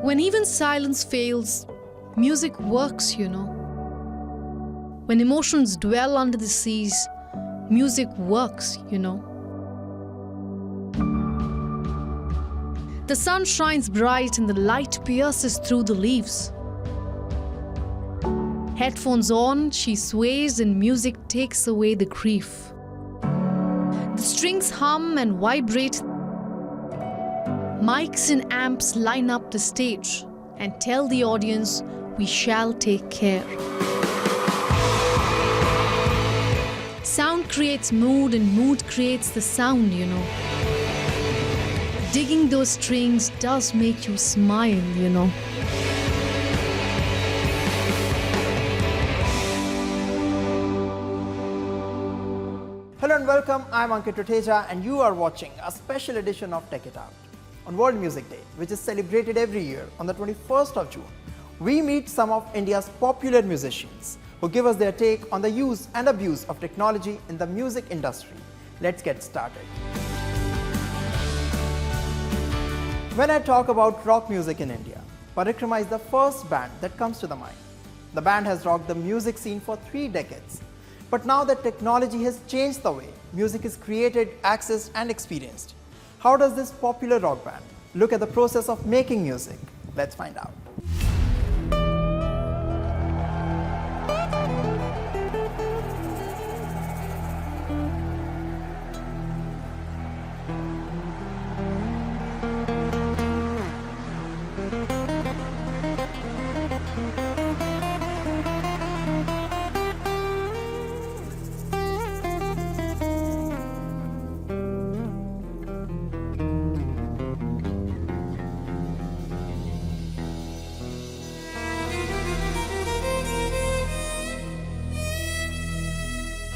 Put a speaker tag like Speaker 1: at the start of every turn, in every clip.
Speaker 1: When even silence fails, music works, you know. When emotions dwell under the seas, music works, you know. The sun shines bright and the light pierces through the leaves. Headphones on, she sways and music takes away the grief. The strings hum and vibrate. Mics and amps line up the stage and tell the audience, we shall take care. Sound creates mood and mood creates the sound, you know. Digging those strings does make you smile, you know.
Speaker 2: Hello and welcome, I'm Ankit Rateja and you are watching a special edition of Tech It Out. On World Music Day, which is celebrated every year on the 21st of June, we meet some of India's popular musicians who give us their take on the use and abuse of technology in the music industry. Let's get started. When I talk about rock music in India, Parikrama is the first band that comes to the mind. The band has rocked the music scene for 3 decades. But now that technology has changed the way music is created, accessed and experienced, how does this popular rock band look at the process of making music? Let's find out.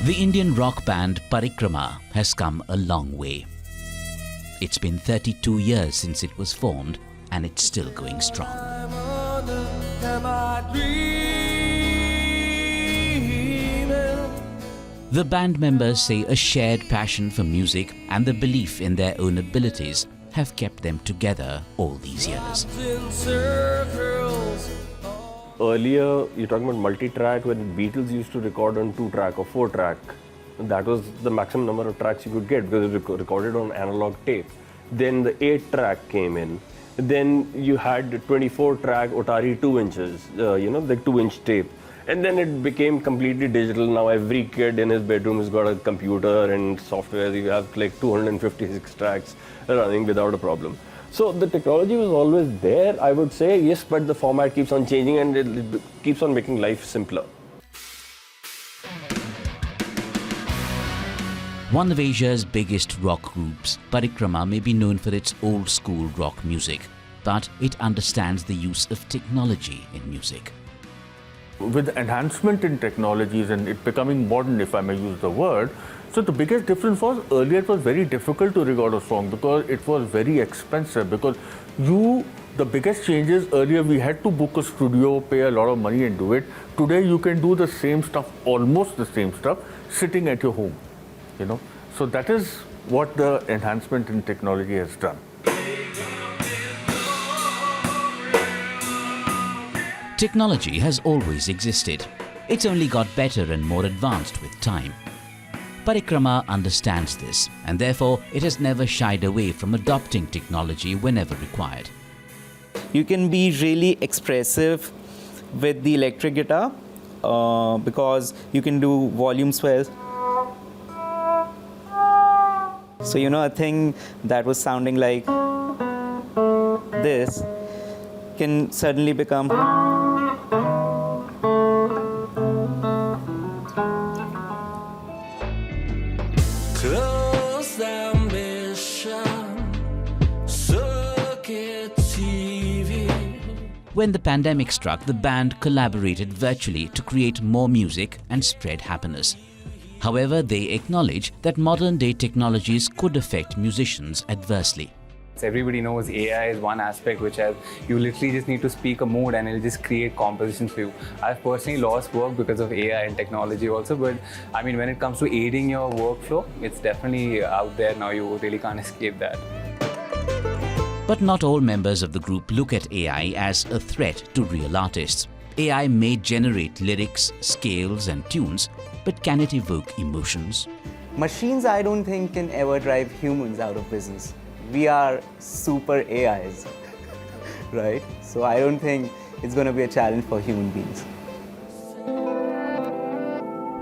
Speaker 3: The Indian rock band Parikrama has come a long way. It's been 32 years since it was formed and it's still going strong. The band members say a shared passion for music and the belief in their own abilities have kept them together all these years.
Speaker 4: Earlier, you're talking about multi-track, where the Beatles used to record on 2-track or 4-track. That was the maximum number of tracks you could get because it was recorded on analog tape. Then the 8-track came in. Then you had 24-track Otari 2 inches, the 2-inch tape. And then it became completely digital. Now every kid in his bedroom has got a computer and software. You have like 256 tracks running without a problem. So the technology was always there, I would say, yes, but the format keeps on changing and it keeps on making life simpler.
Speaker 3: One of Asia's biggest rock groups, Parikrama may be known for its old-school rock music, but it understands the use of technology in music.
Speaker 5: With enhancement in technologies and it becoming modern, if I may use the word, so the biggest difference was earlier it was very difficult to record a song because it was very expensive because the biggest changes earlier we had to book a studio, pay a lot of money and do it. Today you can do the same stuff, almost the same stuff, sitting at your home, you know. So that is what the enhancement in technology has done.
Speaker 3: Technology has always existed. It's only got better and more advanced with time. Parikrama understands this and therefore it has never shied away from adopting technology whenever required.
Speaker 6: You can be really expressive with the electric guitar because you can do volume swells. So a thing that was sounding like this can suddenly become
Speaker 3: When the pandemic struck, the band collaborated virtually to create more music and spread happiness. However, they acknowledge that modern-day technologies could affect musicians adversely.
Speaker 7: Everybody knows AI is one aspect which you literally just need to speak a mood and it'll just create compositions for you. I've personally lost work because of AI and technology also, but I mean when it comes to aiding your workflow, it's definitely out there now. You really can't escape that.
Speaker 3: But not all members of the group look at AI as a threat to real artists. AI may generate lyrics, scales and tunes, but can it evoke emotions?
Speaker 6: Machines, I don't think, can ever drive humans out of business. We are super AIs, right? So I don't think it's going to be a challenge for human beings.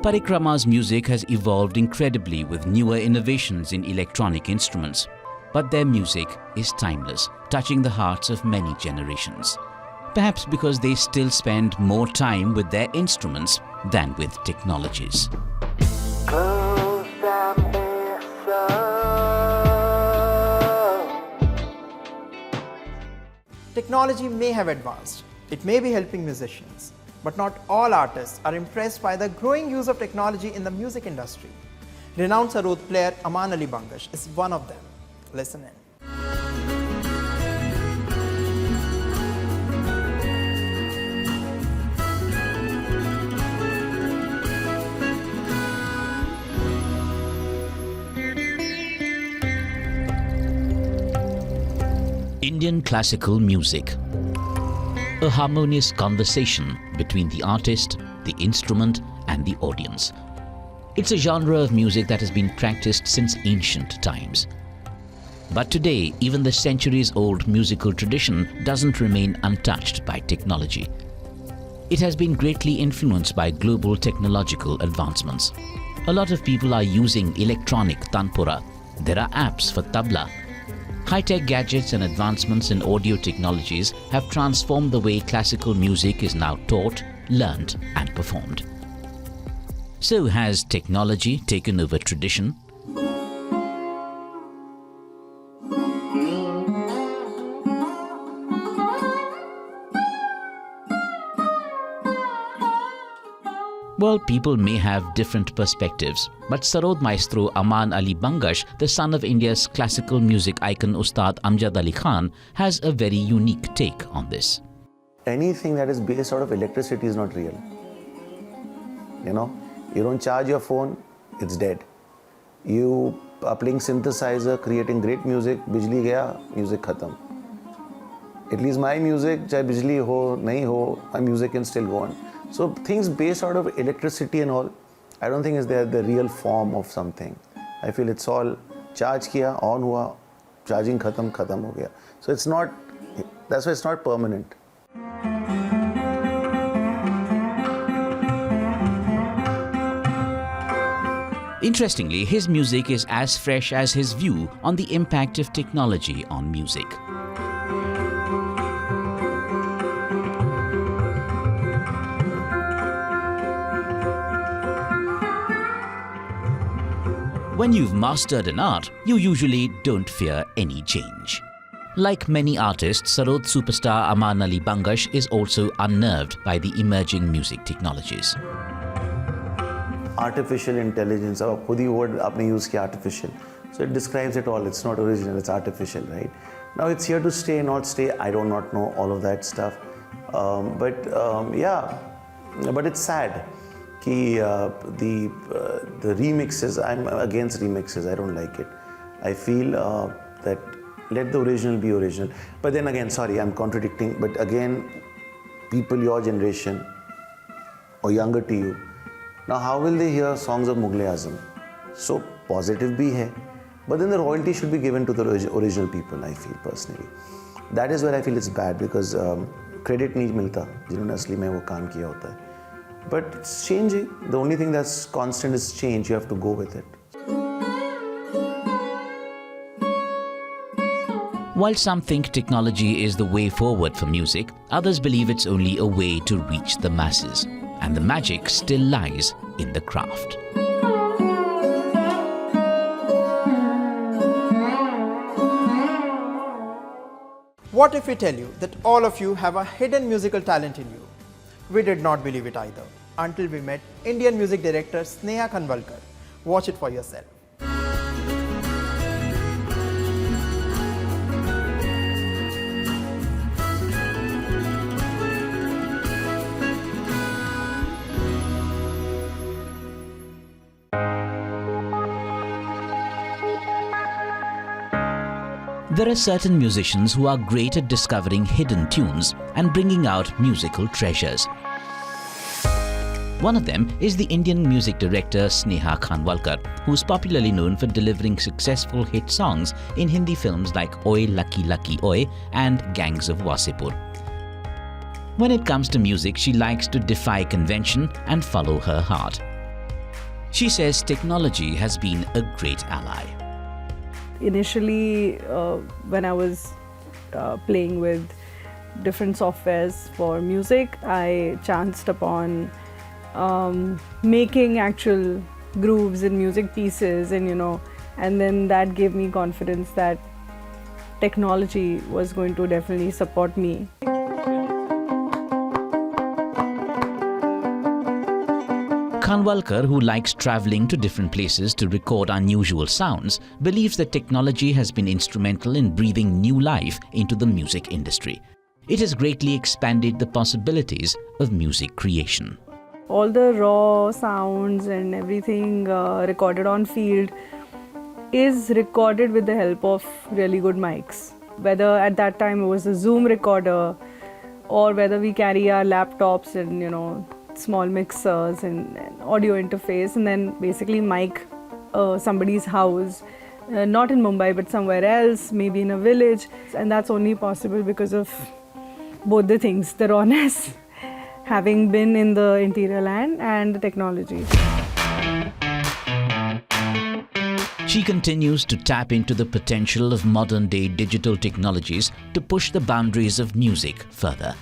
Speaker 3: Parikrama's music has evolved incredibly with newer innovations in electronic instruments. But their music is timeless, touching the hearts of many generations. Perhaps because they still spend more time with their instruments than with technologies.
Speaker 2: Technology may have advanced. It may be helping musicians. But not all artists are impressed by the growing use of technology in the music industry. Renowned sarod player Aman Ali Khan is one of them. Listen in.
Speaker 3: Indian classical music. A harmonious conversation between the artist, the instrument and the audience. It's a genre of music that has been practiced since ancient times. But today, even the centuries-old musical tradition doesn't remain untouched by technology. It has been greatly influenced by global technological advancements. A lot of people are using electronic tanpura. There are apps for tabla. High-tech gadgets and advancements in audio technologies have transformed the way classical music is now taught, learned and performed. So has technology taken over tradition? Well, people may have different perspectives, but Sarod maestro Aman Ali Khan, the son of India's classical music icon Ustad Amjad Ali Khan, has a very unique take on this.
Speaker 8: Anything that is based out of electricity is not real. You know, you don't charge your phone, it's dead. You are playing synthesizer, creating great music, bijli gaya, music khatam. At least my music, chahe bijli ho, nahi ho, my music can still go on. So things based out of electricity and all, I don't think is the real form of something. I feel it's all charge kiya, on hua, charging khatam ho gaya. So it's not, that's why it's not permanent.
Speaker 3: Interestingly, his music is as fresh as his view on the impact of technology on music. When you've mastered an art, you usually don't fear any change. Like many artists, Sarod superstar Aman Ali Khan is also unnerved by the emerging music technologies.
Speaker 8: Artificial intelligence, अब खुद ही word आपने use किया artificial. So it describes it all. It's not original, it's artificial, right? Now it's here to stay, not stay. I do not know all of that stuff. Yeah, but it's sad. The remixes, I'm against remixes, I don't like it. I feel that let the original be original. But then again, sorry, I'm contradicting, but again, people your generation or younger to you, now how will they hear songs of Mughal-e-Azam? So positive bhi hai, but then the royalty should be given to the original people, I feel personally. That is where I feel it's bad because credit nahi milta, jinhone asli mein wo kaam kiya hota hai. But it's changing. The only thing that's constant is change. You have to go with it.
Speaker 3: While some think technology is the way forward for music, others believe it's only a way to reach the masses. And the magic still lies in the craft.
Speaker 2: What if we tell you that all of you have a hidden musical talent in you? We did not believe it either until we met Indian music director Sneha Khanwalkar. Watch it for yourself.
Speaker 3: There are certain musicians who are great at discovering hidden tunes and bringing out musical treasures. One of them is the Indian music director Sneha Khanwalkar, who is popularly known for delivering successful hit songs in Hindi films like Oye Lucky Lucky Oye and Gangs of Wasseypur. When it comes to music, she likes to defy convention and follow her heart. She says technology has been a great ally.
Speaker 9: Initially, when I was playing with different softwares for music, I chanced upon making actual grooves in music pieces, and then that gave me confidence that technology was going to definitely support me.
Speaker 3: Khanwalkar, who likes traveling to different places to record unusual sounds, believes that technology has been instrumental in breathing new life into the music industry. It has greatly expanded the possibilities of music creation.
Speaker 9: All the raw sounds and everything recorded on field is recorded with the help of really good mics. Whether at that time it was a Zoom recorder or whether we carry our laptops and small mixers and audio interface and then basically mic somebody's house, not in Mumbai but somewhere else, maybe in a village, and that's only possible because of both the things, the rawness, having been in the interior land, and the technology.
Speaker 3: She continues to tap into the potential of modern-day digital technologies to push the boundaries of music further.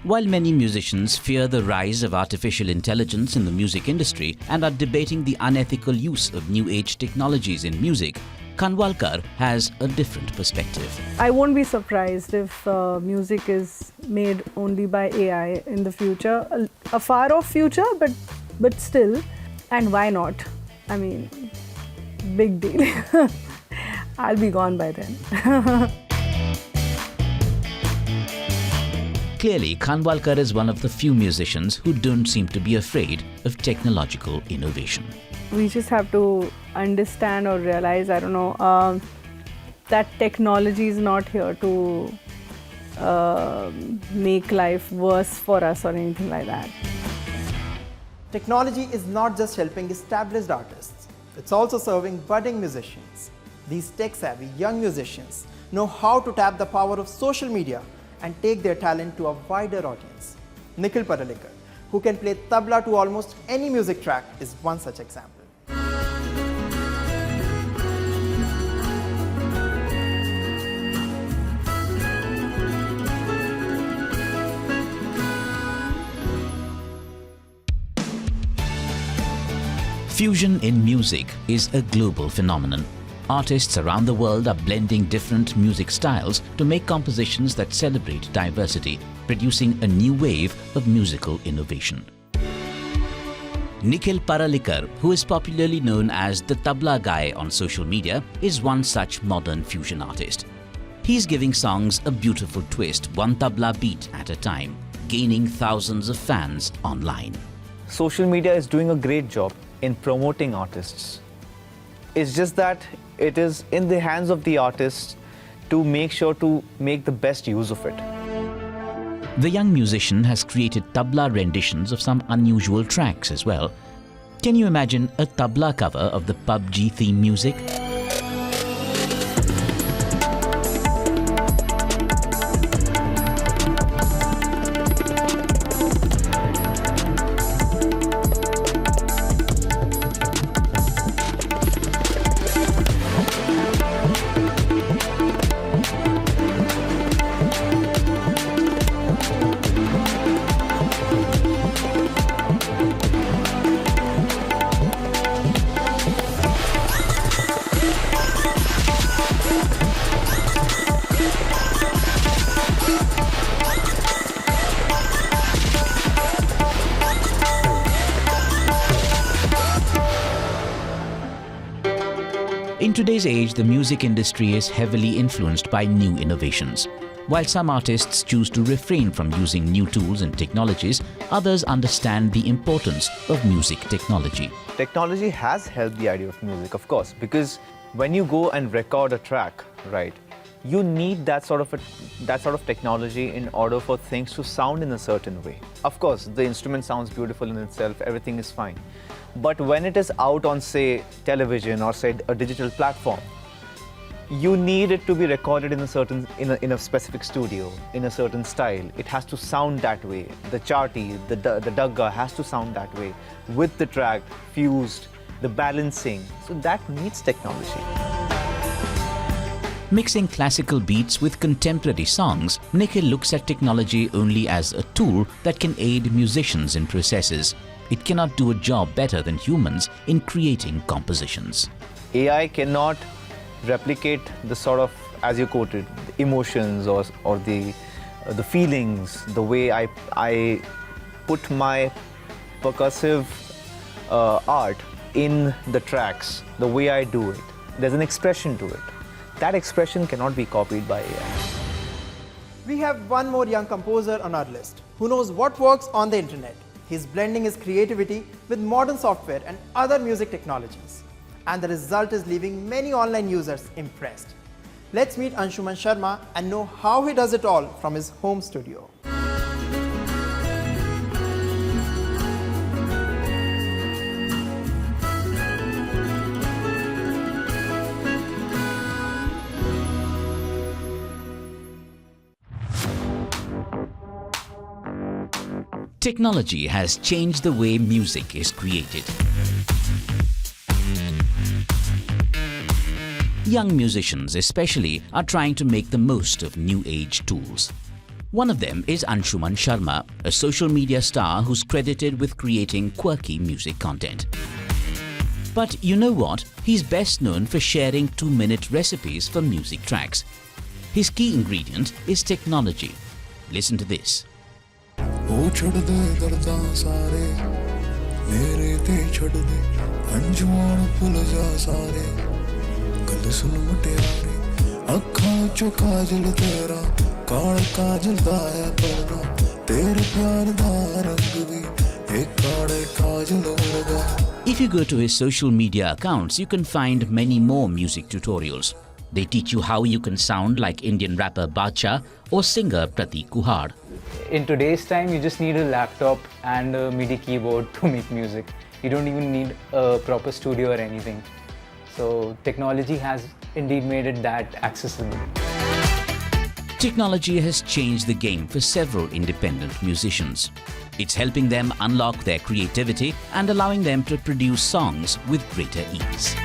Speaker 3: While many musicians fear the rise of artificial intelligence in the music industry and are debating the unethical use of new age technologies in music, Khanwalkar has a different perspective.
Speaker 9: I won't be surprised if music is made only by AI in the future, a far off future, but still. And why not? I mean, big deal. I'll be gone by then.
Speaker 3: Clearly, Khanwalkar is one of the few musicians who don't seem to be afraid of technological innovation.
Speaker 9: We just have to understand or realize, that technology is not here to make life worse for us or anything like that.
Speaker 2: Technology is not just helping established artists, it's also serving budding musicians. These tech-savvy young musicians know how to tap the power of social media and take their talent to a wider audience. Nihil Paralicker, who can play tabla to almost any music track, is one such example.
Speaker 3: Fusion in music is a global phenomenon. Artists around the world are blending different music styles to make compositions that celebrate diversity, producing a new wave of musical innovation. Nihil Paralicker, who is popularly known as the tabla guy on social media, is one such modern fusion artist. He's giving songs a beautiful twist, one tabla beat at a time, gaining thousands of fans online.
Speaker 10: Social media is doing a great job in promoting artists. It's just that it is in the hands of the artists to make sure to make the best use of it.
Speaker 3: The young musician has created tabla renditions of some unusual tracks as well. Can you imagine a tabla cover of the PUBG theme music? In today's age, the music industry is heavily influenced by new innovations. While some artists choose to refrain from using new tools and technologies, others understand the importance of music technology.
Speaker 10: Technology has helped the idea of music, of course, because when you go and record a track, right, you need that sort of technology in order for things to sound in a certain way. Of course, the instrument sounds beautiful in itself, everything is fine. But when it is out on, say, television or, say, a digital platform, you need it to be recorded in a specific studio, in a certain style. It has to sound that way. The charti, the dagga has to sound that way, with the track fused, the balancing. So that needs technology.
Speaker 3: Mixing classical beats with contemporary songs, Nihil looks at technology only as a tool that can aid musicians in processes. It cannot do a job better than humans in creating compositions.
Speaker 10: AI cannot replicate the sort of, as you quoted, the emotions or the feelings, the way I put my percussive art in the tracks, the way I do it. There's an expression to it. That expression cannot be copied by AI.
Speaker 2: We have one more young composer on our list who knows what works on the internet. He's blending his creativity with modern software and other music technologies. And the result is leaving many online users impressed. Let's meet Anshuman Sharma and know how he does it all from his home studio.
Speaker 3: Technology has changed the way music is created. Young musicians especially are trying to make the most of new age tools. One of them is Anshuman Sharma, a social media star who's credited with creating quirky music content. But you know what? He's best known for sharing 2-minute recipes for music tracks. His key ingredient is technology. Listen to this. If you go to his social media accounts, you can find many more music tutorials. They teach you how you can sound like Indian rapper Bacha or singer Pratik Kuhad.
Speaker 7: In today's time, you just need a laptop and a MIDI keyboard to make music. You don't even need a proper studio or anything. So technology has indeed made it that accessible.
Speaker 3: Technology has changed the game for several independent musicians. It's helping them unlock their creativity and allowing them to produce songs with greater ease.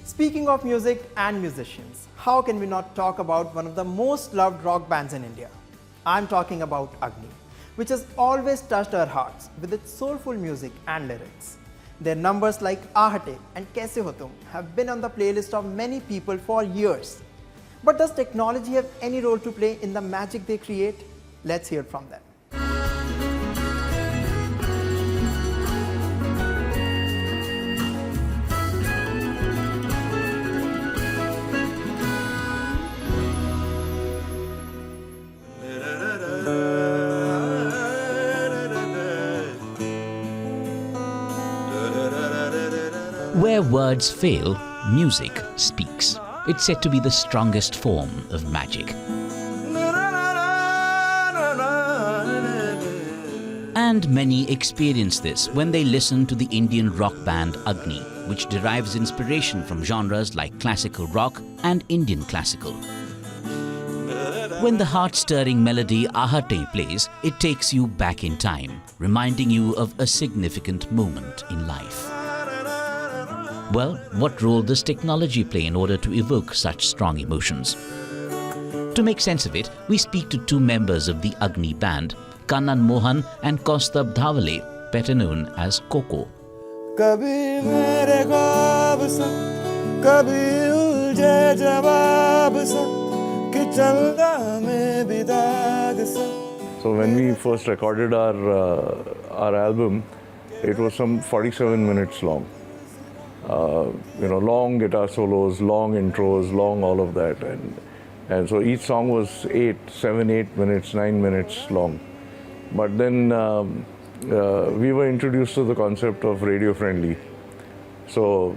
Speaker 2: Speaking of music and musicians, how can we not talk about one of the most loved rock bands in India? I'm talking about Agni, which has always touched our hearts with its soulful music and lyrics. Their numbers like Aahate and Kaise Ho Tum have been on the playlist of many people for years. But does technology have any role to play in the magic they create? Let's hear from them.
Speaker 3: Where words fail, music speaks. It's said to be the strongest form of magic. And many experience this when they listen to the Indian rock band Agni, which derives inspiration from genres like classical rock and Indian classical. When the heart-stirring melody Aahate plays, it takes you back in time, reminding you of a significant moment in life. Well, what role does technology play in order to evoke such strong emotions? To make sense of it, we speak to two members of the Agni band, Kannan Mohan and Kaustab Dhawale, better known as Coco.
Speaker 5: So when we first recorded our album, it was some 47 minutes long. Long guitar solos, long intros, long all of that, and so each song was 7, 8 minutes, 9 minutes long. But then we were introduced to the concept of radio friendly. So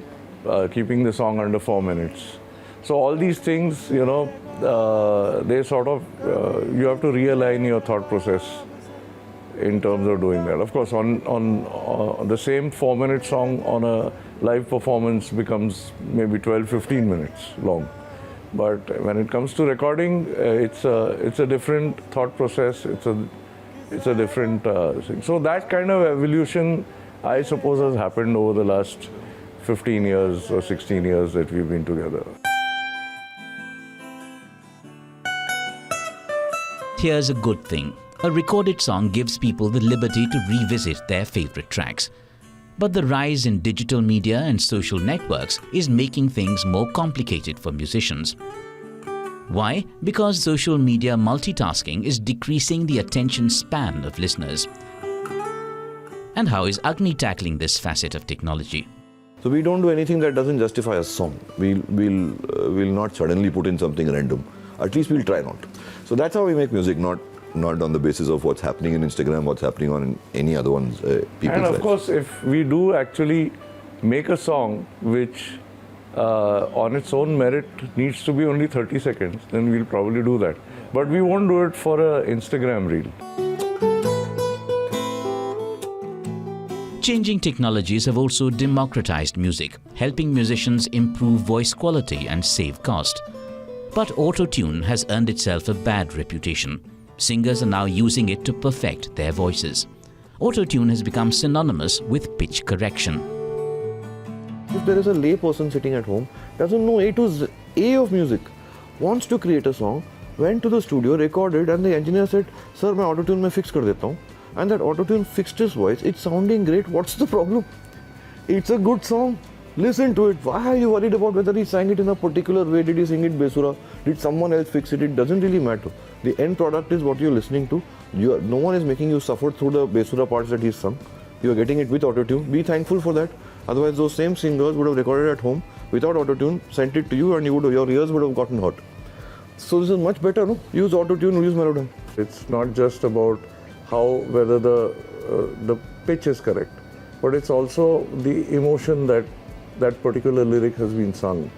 Speaker 5: keeping the song under 4 minutes. So all these things, you know, they sort of, you have to realign your thought process in terms of doing that. Of course, on the same 4-minute song on a live performance becomes maybe 12-15 minutes long. But when it comes to recording, it's a different thought process. It's a different thing. So that kind of evolution, I suppose, has happened over the last 15 years or 16 years that we've been together.
Speaker 3: Here's a good thing. A recorded song gives people the liberty to revisit their favorite tracks. But the rise in digital media and social networks is making things more complicated for musicians. Why? Because social media multitasking is decreasing the attention span of listeners. And how is Agni tackling this facet of technology?
Speaker 11: So we don't do anything that doesn't justify a song. We'll not suddenly put in something random. At least we'll try not. So that's how we make music, not on the basis of what's happening in Instagram, what's happening on any other one's people's
Speaker 5: And of
Speaker 11: lives.
Speaker 5: course, if we do actually make a song which on its own merit needs to be only 30 seconds, then we'll probably do that. But we won't do it for an Instagram reel.
Speaker 3: Changing technologies have also democratized music, helping musicians improve voice quality and save cost. But auto-tune has earned itself a bad reputation. Singers are now using it to perfect their voices. Auto-tune has become synonymous with pitch correction.
Speaker 11: If there is a lay person sitting at home, doesn't know A to Z of music, wants to create a song, went to the studio, recorded, and the engineer said, "Sir, मैं auto-tune में fix कर देता हूँ." And that auto-tune fixed his voice. It's sounding great. What's the problem? It's a good song. Listen to it. Why are you worried about whether he sang it in a particular way? Did he sing it besura? Did someone else fix it? It doesn't really matter. The end product is what you're listening to. No one is making you suffer through the besura parts that he's sung. You're getting it with auto-tune. Be thankful for that. Otherwise, those same singers would have recorded at home without auto-tune, sent it to you, and your ears would have gotten hurt. So this is much better, no? Use auto-tune, use melody.
Speaker 5: It's not just about whether the pitch is correct, but it's also the emotion that particular lyric has been sung,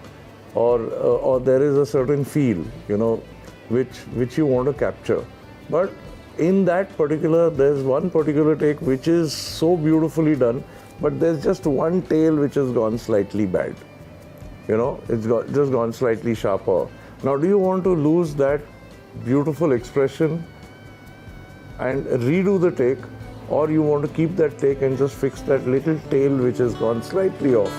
Speaker 5: or there is a certain feel, you know, which you want to capture. But in that particular, there's one particular take which is so beautifully done, but there's just one tail which has gone slightly bad. You know, it's just gone slightly sharper. Now, do you want to lose that beautiful expression and redo the take, or you want to keep that take and just fix that little tail which has gone slightly off?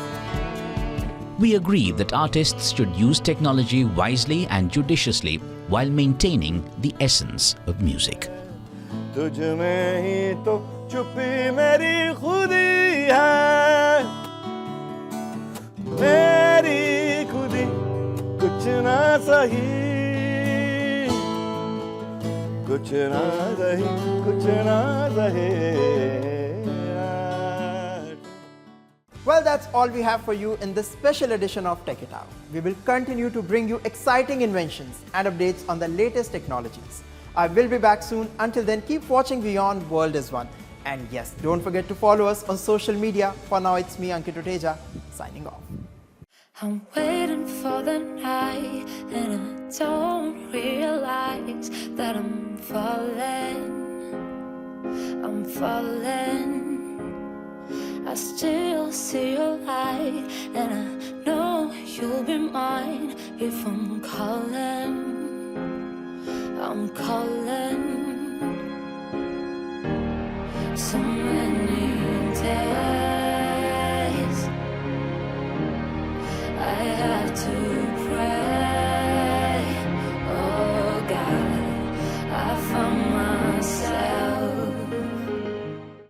Speaker 3: We agree that artists should use technology wisely and judiciously while maintaining the essence of music.
Speaker 11: तुझ में ही तो छुपी मेरी खुदी है, मेरी खुदी कुछ ना सही, कुछ ना सही, कुछ ना सही.
Speaker 2: Well, that's all we have for you in this special edition of Tech It Out. We will continue to bring you exciting inventions and updates on the latest technologies. I will be back soon. Until then, keep watching WION World is One. And yes, don't forget to follow us on social media. For now, it's me, Ankit Uteja, signing off.
Speaker 12: I'm waiting for the night, and I don't realize that I'm falling. I still see your light, and I know you'll be mine if I'm calling. So many days I have to